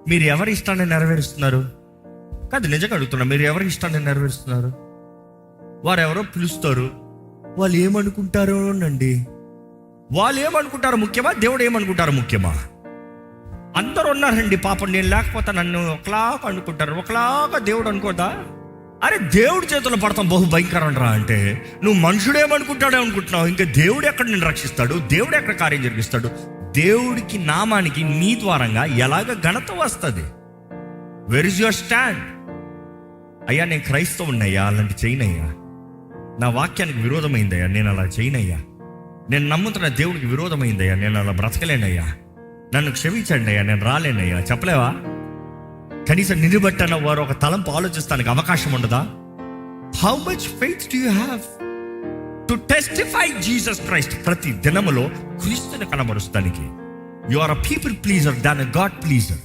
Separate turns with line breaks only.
మీరు ఎవరి ఇష్టాన్ని నెరవేరుస్తున్నారు? కాదు, నిజంగా అడుగుతున్నా, మీరు ఎవరి ఇష్టాన్ని నెరవేరుస్తున్నారు? వారు ఎవరో పిలుస్తారు, వాళ్ళు ఏమనుకుంటారో అండి. వాళ్ళు ఏమనుకుంటారో ముఖ్యమా, దేవుడు ఏమనుకుంటారో ముఖ్యమా? అందరూ ఉన్నారండి, పాపం నేను లేకపోతే నన్ను ఒకలాగా అనుకుంటారు, ఒకలాగా దేవుడు అనుకోదా? అరే, దేవుడి చేతుల్లో పడతాం బహు భయంకరం రా అంటే నువ్వు మనుషుడేమనుకుంటాడే అనుకుంటున్నావు. ఇంకా దేవుడు ఎక్కడ నిన్ను రక్షిస్తాడు? దేవుడు ఎక్కడ కార్యం జరిగిస్తాడు? దేవుడికి నామానికి నీ ద్వారంగా ఎలాగ ఘనత వస్తుంది? Where is your stand? అయ్యా, నేను క్రైస్తవున్నయ్యా, అలాంటి చేయనయ్యా. నా వాక్యానికి విరోధమైందయ్యా, నేను అలా చేయనయ్యా. నేను నమ్ముతున్న దేవుడికి విరోధమైందయ్యా, నేను అలా బ్రతకలేనయ్యా. నన్ను క్షమించండి అయ్యా, నేను రాలేనయ్యా. చెప్పలేవా? కనీసం నిలబెట్టన వారు ఒక తలంపు ఆలోచిస్తానికి అవకాశం ఉండదా? How much faith do you have to testify Jesus Christ? ప్రతి దినములో క్రీస్తుని కనబరుస్తానికి. You are a people pleaser than a god pleaser.